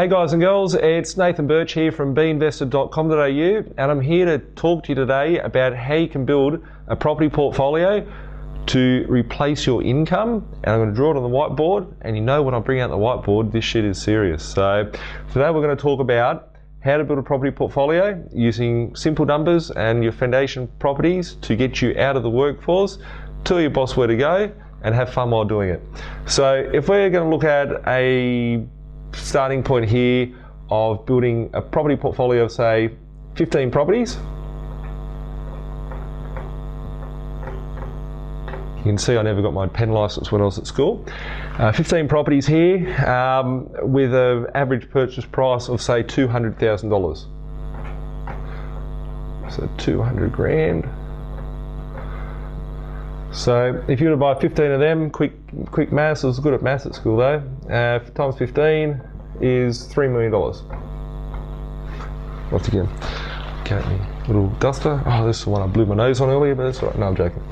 Hey guys and girls, it's Nathan Birch here from B.Invested.com.au, and I'm here to talk to you today about how you can build a property portfolio to replace your income. And I'm going to draw it on the whiteboard, and you know when I bring out the whiteboard, this shit is serious. So today we're going to talk about how to build a property portfolio using simple numbers and your foundation properties to get you out of the workforce, tell your boss where to go, and have fun while doing it. So if we're going to look at a starting point here of building a property portfolio of say 15 properties. You can see I never got my pen license when I was at school. 15 properties here with an average purchase price of say $200,000. So 200 grand. So if you were to buy 15 of them, quick maths, I was good at maths at school though, times 15 is $3 million. Once again, got me little duster. Oh, this is the one I blew my nose on earlier, but that's all right. No, I'm joking.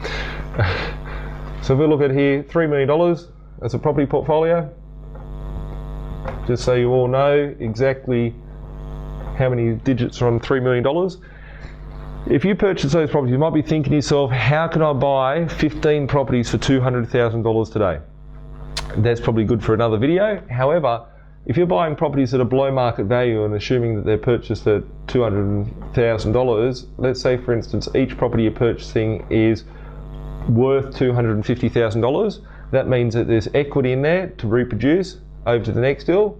So if we look at here, $3 million as a property portfolio, just so you all know exactly how many digits are on $3 million. If you purchase those properties, you might be thinking to yourself, how can I buy 15 properties for $200,000 today? That's probably good for another video. However, if you're buying properties that are below market value and assuming that they're purchased at $200,000, let's say for instance, each property you're purchasing is worth $250,000. That means that there's equity in there to reproduce over to the next deal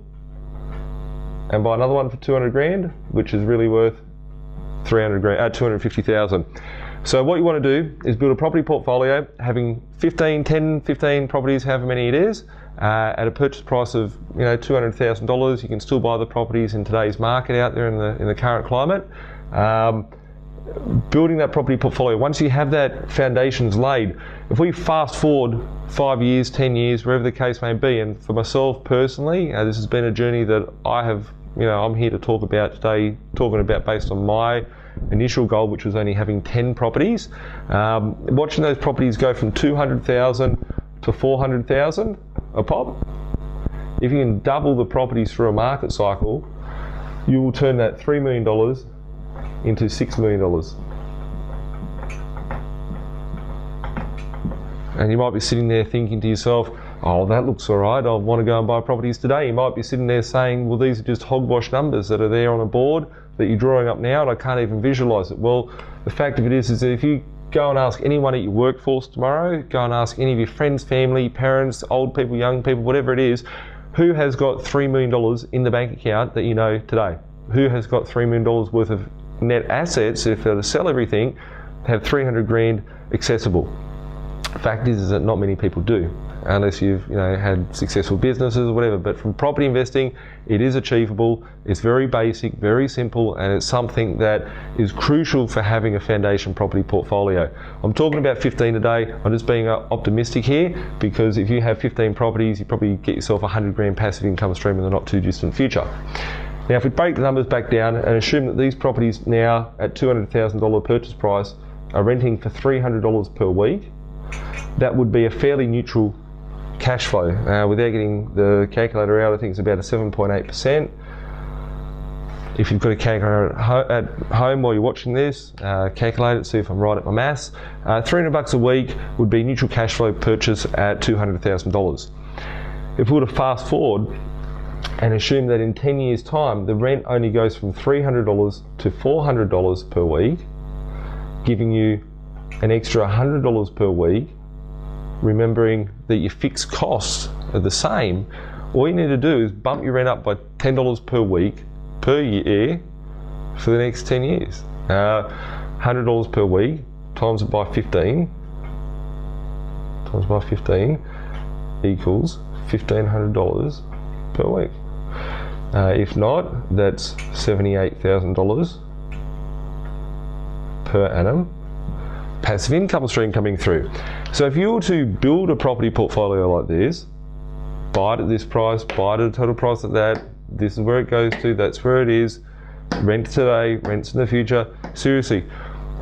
and buy another one for 200 grand, which is really worth 250,000. So what you want to do is build a property portfolio having 10, 15 properties, however many it is, at a purchase price of $200,000. You can still buy the properties in today's market out there in the current climate. Building that property portfolio, once you have that foundations laid, if we fast forward 5 years, 10 years, wherever the case may be, and for myself personally, this has been a journey that I have, I'm here to talk about today, talking about based on my initial goal, which was only having 10 properties. Watching those properties go from 200,000 to 400,000 a pop. If you can double the properties through a market cycle, you will turn that $3 million into $6 million. And you might be sitting there thinking to yourself, oh, that looks all right, I want to go and buy properties today. You might be sitting there saying, well, these are just hogwash numbers that are there on a board that you're drawing up now and I can't even visualize it. Well, the fact of it is that if you go and ask anyone at your workforce tomorrow, go and ask any of your friends, family, parents, old people, young people, whatever it is, who has got $3 million in the bank account that you know today? Who has got $3 million worth of net assets, if they're to sell everything, have 300 grand accessible? The fact is that not many people do, unless you've had successful businesses or whatever. But from property investing, it is achievable. It's very basic, very simple, and it's something that is crucial for having a foundation property portfolio. I'm talking about 15 today. I'm just being optimistic here, because if you have 15 properties, you probably get yourself 100 grand passive income stream in the not too distant future. Now, if we break the numbers back down and assume that these properties now at $200,000 purchase price are renting for $300 per week, that would be a fairly neutral cash flow. Without getting the calculator out, I think it's about a 7.8%. If you've got a calculator at home while you're watching this, calculate it, see if I'm right at my maths. $300 a week would be neutral cash flow purchase at $200,000. If we were to fast forward and assume that in 10 years time, the rent only goes from $300 to $400 per week, giving you an extra $100 per week, remembering that your fixed costs are the same, all you need to do is bump your rent up by $10 per week, per year, for the next 10 years. $100 per week, times it by 15, equals $1,500 per week. If not, that's $78,000 per annum passive income stream coming through. So if you were to build a property portfolio like this, buy it at this price, buy it at a total price of that, this is where it goes to, that's where it is, rent today, rents in the future. Seriously,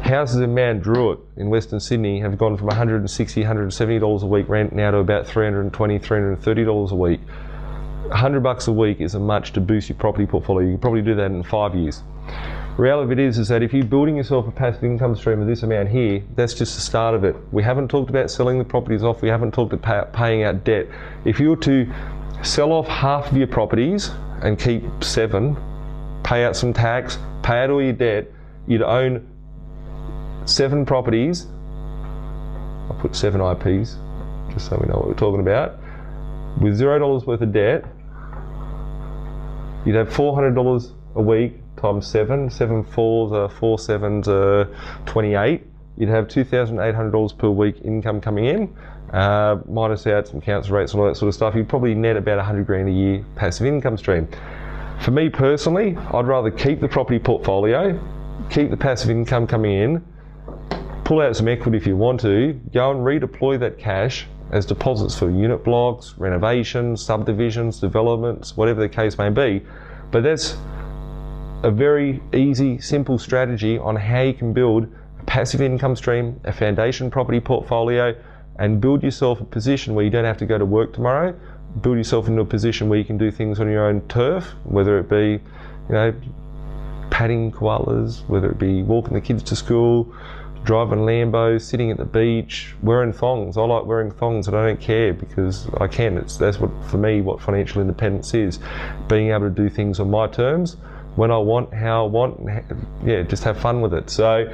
houses in Mount Druitt in Western Sydney have gone from $160, $170 a week rent now to about $320, $330 a week. $100 a week isn't much to boost your property portfolio. You can probably do that in 5 years. Reality of it is that if you're building yourself a passive income stream of this amount here, that's just the start of it. We haven't talked about selling the properties off. We haven't talked about paying out debt. If you were to sell off half of your properties and keep 7, pay out some tax, pay out all your debt, you'd own 7 properties. I'll put 7 IPs, just so we know what we're talking about. With $0 worth of debt, you'd have $400 a week times 7. 7 4s are 4 7s are 28. You'd have $2,800 per week income coming in, minus out some council rates and all that sort of stuff. You'd probably net about 100 grand a year passive income stream. For me personally, I'd rather keep the property portfolio, keep the passive income coming in, pull out some equity if you want to, go and redeploy that cash as deposits for unit blocks, renovations, subdivisions, developments, whatever the case may be. But that's a very easy, simple strategy on how you can build a passive income stream, a foundation property portfolio, and build yourself a position where you don't have to go to work tomorrow. Build yourself into a position where you can do things on your own turf, whether it be, patting koalas, whether it be walking the kids to school, driving Lambos, sitting at the beach, wearing thongs. I like wearing thongs and I don't care because I can. That's what, for me, what financial independence is. Being able to do things on my terms, when I want, how I want, and just have fun with it. So,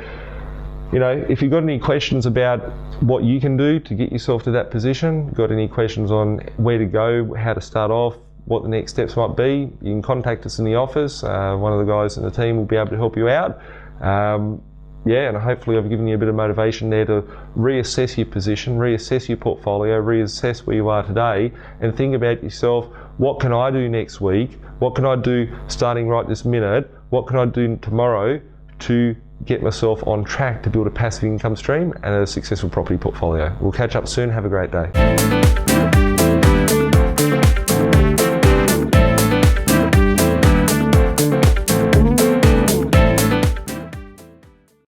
if you've got any questions about what you can do to get yourself to that position, got any questions on where to go, how to start off, what the next steps might be, you can contact us in the office. One of the guys in the team will be able to help you out. And hopefully I've given you a bit of motivation there to reassess your position, reassess your portfolio, reassess where you are today, and think about yourself, what can I do next week? What can I do starting right this minute? What can I do tomorrow to get myself on track to build a passive income stream and a successful property portfolio? We'll catch up soon. Have a great day.